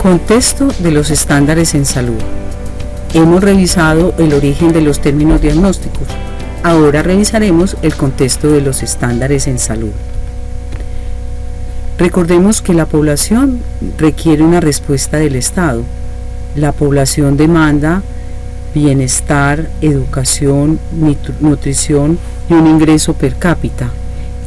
Contexto de los estándares en salud. Hemos revisado el origen de los términos diagnósticos. Ahora revisaremos el contexto de los estándares en salud. Recordemos que la población requiere una respuesta del Estado. La población demanda bienestar, educación, nutrición y un ingreso per cápita.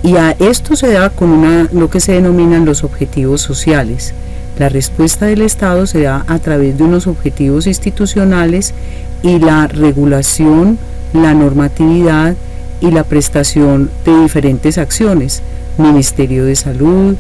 Y a esto se da con lo que se denominan los objetivos sociales. La respuesta del Estado se da a través de unos objetivos institucionales y la regulación, la normatividad y la prestación de diferentes acciones. Ministerio de Salud,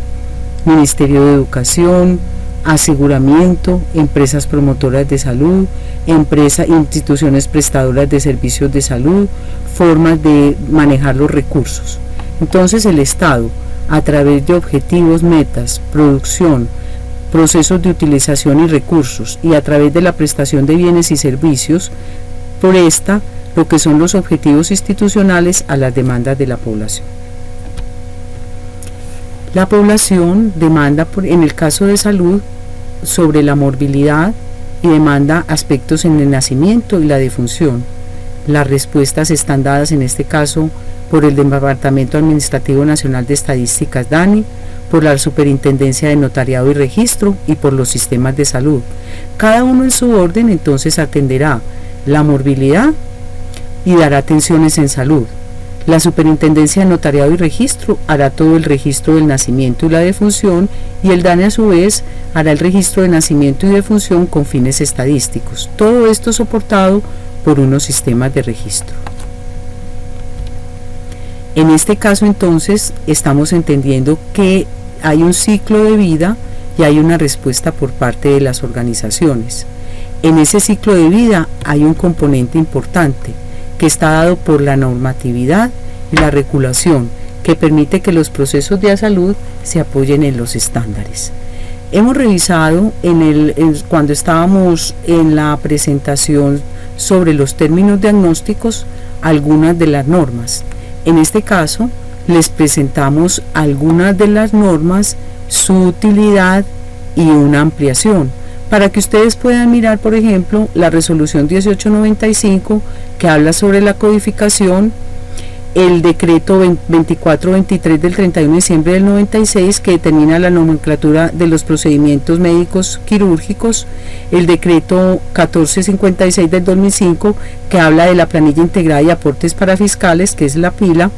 Ministerio de Educación, aseguramiento, empresas promotoras de salud, instituciones prestadoras de servicios de salud, formas de manejar los recursos. Entonces el Estado, a través de objetivos, metas, producción, procesos de utilización y recursos y a través de la prestación de bienes y servicios, presta lo que son los objetivos institucionales a las demandas de la población. La población demanda, en el caso de salud, sobre la morbilidad y demanda aspectos en el nacimiento y la defunción. Las respuestas están dadas en este caso por el Departamento Administrativo Nacional de Estadísticas DANE, por la Superintendencia de Notariado y Registro y por los sistemas de salud. Cada uno en su orden entonces atenderá la morbilidad y dará atenciones en salud. La Superintendencia de Notariado y Registro hará todo el registro del nacimiento y la defunción, y el DANE a su vez hará el registro de nacimiento y defunción con fines estadísticos. Todo esto soportado por unos sistemas de registro. En este caso entonces estamos entendiendo que hay un ciclo de vida y hay una respuesta por parte de las organizaciones. En ese ciclo de vida hay un componente importante que está dado por la normatividad y la regulación, que permite que los procesos de salud se apoyen en los estándares. Hemos revisado cuando estábamos en la presentación sobre los términos diagnósticos algunas de las normas. En este caso les presentamos algunas de las normas, su utilidad y una ampliación, para que ustedes puedan mirar, por ejemplo, la resolución 1895 que habla sobre la codificación, el decreto 2423 del 31 de diciembre del 96 que determina la nomenclatura de los procedimientos médicos quirúrgicos, el decreto 1456 del 2005 que habla de la planilla integrada y aportes para fiscales, que es la PILA.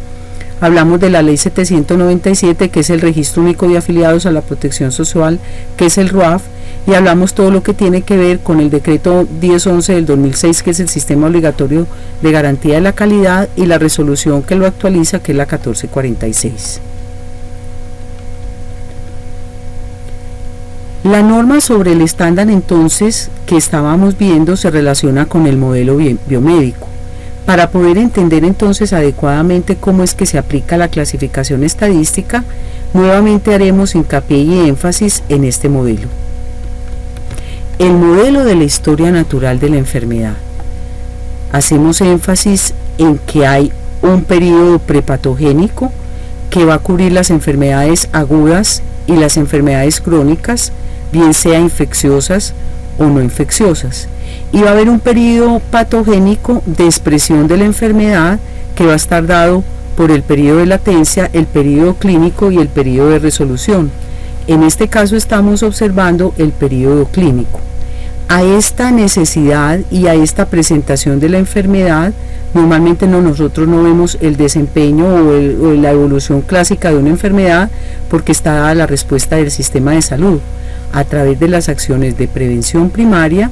Hablamos de la ley 797, que es el registro único de afiliados a la protección social, que es el RUAF, y hablamos todo lo que tiene que ver con el decreto 1011 del 2006, que es el sistema obligatorio de garantía de la calidad, y la resolución que lo actualiza, que es la 1446. La norma sobre el estándar entonces que estábamos viendo se relaciona con el modelo biomédico. Para poder entender entonces adecuadamente cómo es que se aplica la clasificación estadística, nuevamente haremos hincapié y énfasis en este modelo. El modelo de la historia natural de la enfermedad. Hacemos énfasis en que hay un periodo prepatogénico que va a cubrir las enfermedades agudas y las enfermedades crónicas, bien sea infecciosas o no infecciosas. Y va a haber un periodo patogénico de expresión de la enfermedad que va a estar dado por el periodo de latencia, el periodo clínico y el periodo de resolución. En este caso estamos observando el periodo clínico. A esta necesidad y a esta presentación de la enfermedad, normalmente nosotros no vemos el desempeño o la evolución clásica de una enfermedad, porque está dada la respuesta del sistema de salud a través de las acciones de prevención primaria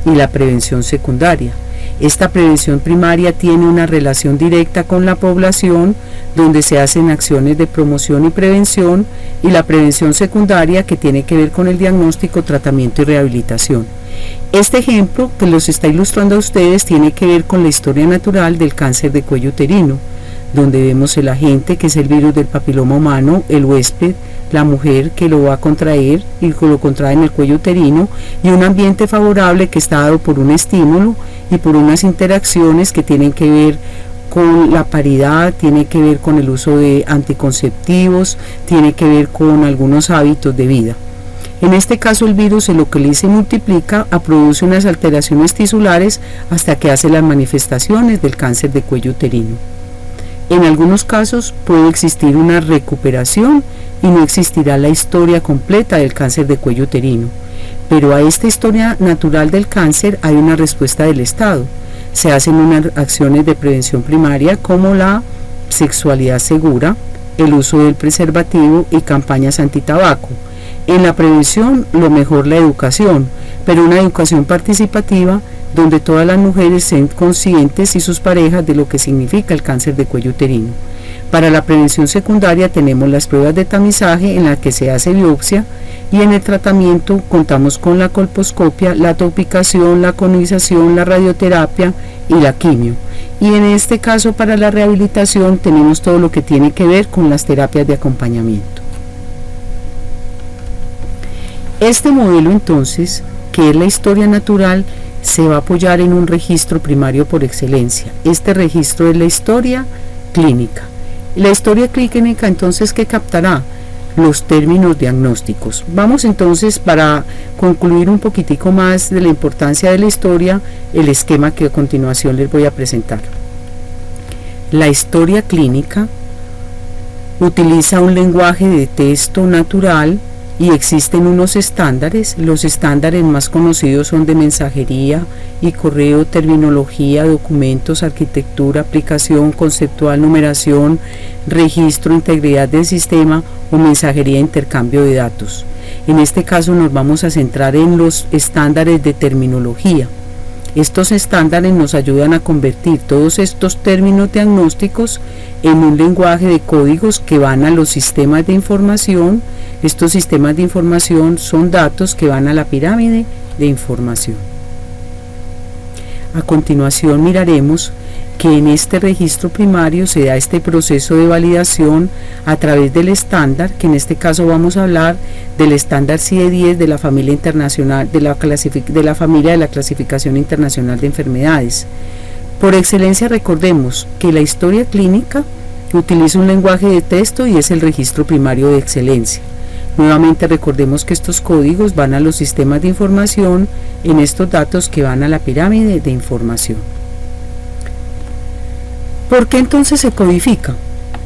y la prevención secundaria. Esta prevención primaria tiene una relación directa con la población, donde se hacen acciones de promoción y prevención, y la prevención secundaria, que tiene que ver con el diagnóstico, tratamiento y rehabilitación. Este ejemplo que los está ilustrando a ustedes tiene que ver con la historia natural del cáncer de cuello uterino, donde vemos el agente, que es el virus del papiloma humano, el huésped, la mujer que lo va a contraer y lo contrae en el cuello uterino, y un ambiente favorable que está dado por un estímulo y por unas interacciones que tienen que ver con la paridad, tiene que ver con el uso de anticonceptivos, tiene que ver con algunos hábitos de vida. En este caso el virus se localiza y multiplica, produce unas alteraciones tisulares hasta que hace las manifestaciones del cáncer de cuello uterino. En algunos casos puede existir una recuperación y no existirá la historia completa del cáncer de cuello uterino, pero a esta historia natural del cáncer hay una respuesta del Estado. Se hacen unas acciones de prevención primaria como la sexualidad segura, el uso del preservativo y campañas antitabaco. En la prevención, lo mejor la educación, pero una educación participativa donde todas las mujeres sean conscientes y sus parejas de lo que significa el cáncer de cuello uterino. Para la prevención secundaria tenemos las pruebas de tamizaje en las que se hace biopsia y en el tratamiento contamos con la colposcopia, la topicación, la conización, la radioterapia y la quimio. Y en este caso para la rehabilitación tenemos todo lo que tiene que ver con las terapias de acompañamiento. Este modelo entonces, que es la historia natural, se va a apoyar en un registro primario por excelencia. Este registro es la historia clínica. La historia clínica entonces, ¿qué captará? Los términos diagnósticos. Vamos entonces, para concluir un poquitico más de la importancia de la historia, el esquema que a continuación les voy a presentar. La historia clínica utiliza un lenguaje de texto natural y existen unos estándares. Los estándares más conocidos son de mensajería y correo, terminología, documentos, arquitectura, aplicación, conceptual, numeración, registro, integridad del sistema o mensajería e intercambio de datos. En este caso nos vamos a centrar en los estándares de terminología. Estos estándares nos ayudan a convertir todos estos términos diagnósticos en un lenguaje de códigos que van a los sistemas de información. Estos sistemas de información son datos que van a la pirámide de información. A continuación miraremos que en este registro primario se da este proceso de validación a través del estándar, que en este caso vamos a hablar del estándar CIE-10 de la familia internacional, de la familia de la clasificación internacional de enfermedades. Por excelencia, recordemos que la historia clínica utiliza un lenguaje de texto y es el registro primario de excelencia. Nuevamente recordemos que estos códigos van a los sistemas de información en estos datos que van a la pirámide de información. ¿Por qué entonces se codifica?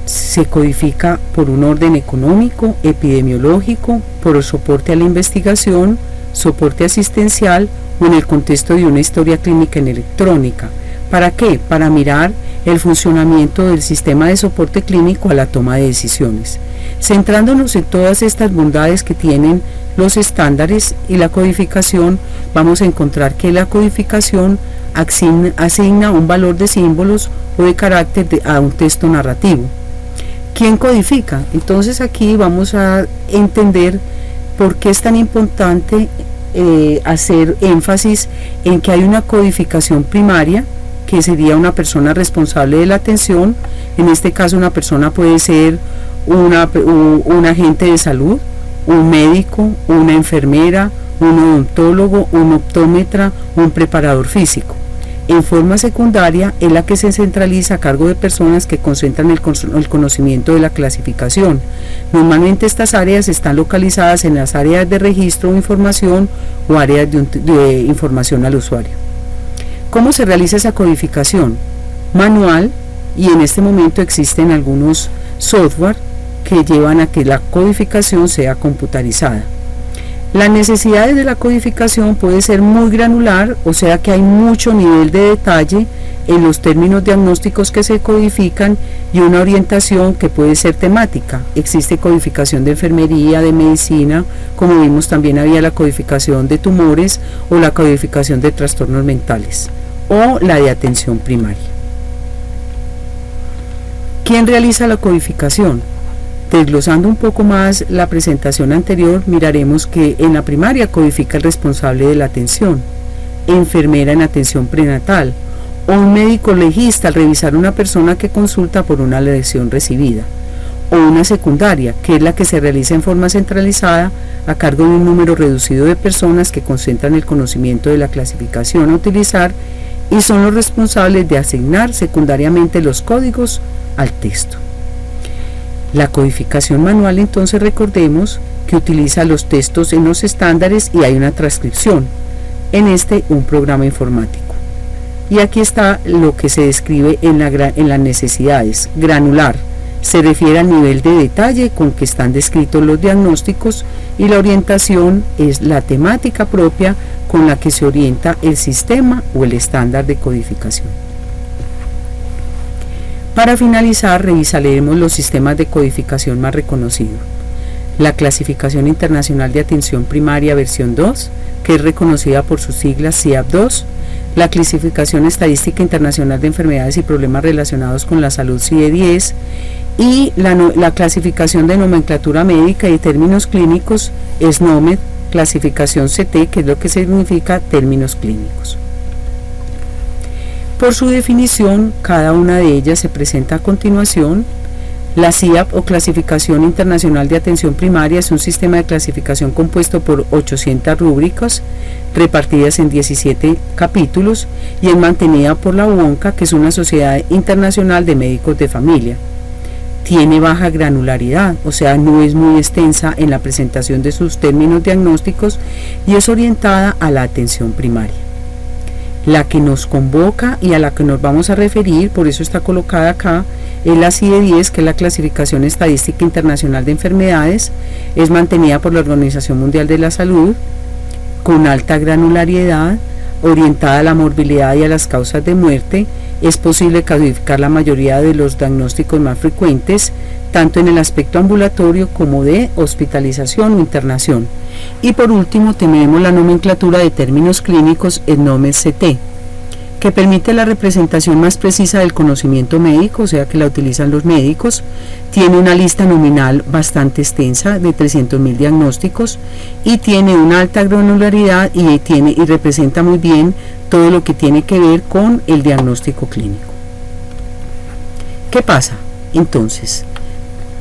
Se codifica por un orden económico, epidemiológico, por el soporte a la investigación, soporte asistencial o en el contexto de una historia clínica en electrónica. ¿Para qué? Para mirar el funcionamiento del sistema de soporte clínico a la toma de decisiones. Centrándonos en todas estas bondades que tienen los estándares y la codificación, vamos a encontrar que la codificación asigna un valor de símbolos o de carácter a un texto narrativo. ¿Quién codifica? Entonces aquí vamos a entender por qué es tan importante hacer énfasis en que hay una codificación primaria, que sería una persona responsable de la atención. En este caso una persona puede ser un agente de salud, un médico, una enfermera, un odontólogo, un optómetra, un preparador físico. En forma secundaria es la que se centraliza a cargo de personas que concentran el conocimiento de la clasificación. Normalmente estas áreas están localizadas en las áreas de registro o información o áreas de información al usuario. ¿Cómo se realiza esa codificación? Manual, y en este momento existen algunos software que llevan a que la codificación sea computarizada. Las necesidades de la codificación puede ser muy granular, o sea que hay mucho nivel de detalle en los términos diagnósticos que se codifican y una orientación que puede ser temática. Existe codificación de enfermería, de medicina, como vimos también había la codificación de tumores o la codificación de trastornos mentales o la de atención primaria. ¿Quién realiza la codificación? Desglosando un poco más la presentación anterior, miraremos que en la primaria codifica el responsable de la atención, enfermera en atención prenatal, o un médico legista al revisar una persona que consulta por una lesión recibida, o una secundaria, que es la que se realiza en forma centralizada a cargo de un número reducido de personas que concentran el conocimiento de la clasificación a utilizar y son los responsables de asignar secundariamente los códigos al texto. La codificación manual, entonces, recordemos que utiliza los textos en los estándares y hay una transcripción, en un programa informático. Y aquí está lo que se describe en las necesidades. Granular, se refiere al nivel de detalle con que están descritos los diagnósticos, y la orientación es la temática propia con la que se orienta el sistema o el estándar de codificación. Para finalizar, revisaremos los sistemas de codificación más reconocidos. La Clasificación Internacional de Atención Primaria versión 2, que es reconocida por sus siglas CIAP-2, la Clasificación Estadística Internacional de Enfermedades y Problemas Relacionados con la Salud CIE-10, y la Clasificación de Nomenclatura Médica y Términos Clínicos SNOMED, clasificación CT, que es lo que significa términos clínicos. Por su definición, cada una de ellas se presenta a continuación. La CIAP, o Clasificación Internacional de Atención Primaria, es un sistema de clasificación compuesto por 800 rúbricas repartidas en 17 capítulos y es mantenida por la UONCA, que es una sociedad internacional de médicos de familia. Tiene baja granularidad, o sea, no es muy extensa en la presentación de sus términos diagnósticos y es orientada a la atención primaria. La que nos convoca y a la que nos vamos a referir, por eso está colocada acá, es la CIE-10, que es la Clasificación Estadística Internacional de Enfermedades, es mantenida por la Organización Mundial de la Salud, con alta granularidad, orientada a la morbilidad y a las causas de muerte. Es posible codificar la mayoría de los diagnósticos más frecuentes, tanto en el aspecto ambulatorio como de hospitalización o internación. Y por último tenemos la nomenclatura de términos clínicos SNOMED-CT, que permite la representación más precisa del conocimiento médico, o sea que la utilizan los médicos. Tiene una lista nominal bastante extensa de 300.000 diagnósticos y tiene una alta granularidad y representa muy bien todo lo que tiene que ver con el diagnóstico clínico. ¿Qué pasa? Entonces,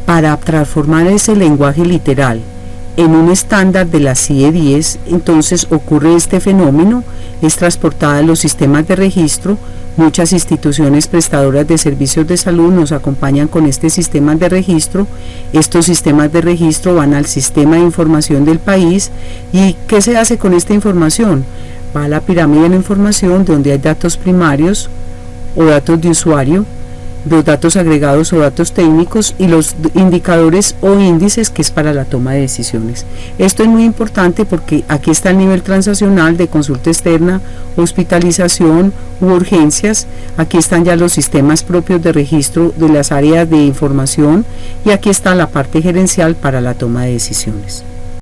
para transformar ese lenguaje literal en un estándar de la CIE-10, entonces ocurre este fenómeno, es transportada a los sistemas de registro. Muchas instituciones prestadoras de servicios de salud nos acompañan con este sistema de registro. Estos sistemas de registro van al sistema de información del país. ¿Y qué se hace con esta información? Va a la pirámide de la información, donde hay datos primarios o datos de usuario, los datos agregados o datos técnicos y los indicadores o índices, que es para la toma de decisiones. Esto es muy importante porque aquí está el nivel transaccional de consulta externa, hospitalización u urgencias. Aquí están ya los sistemas propios de registro de las áreas de información y aquí está la parte gerencial para la toma de decisiones.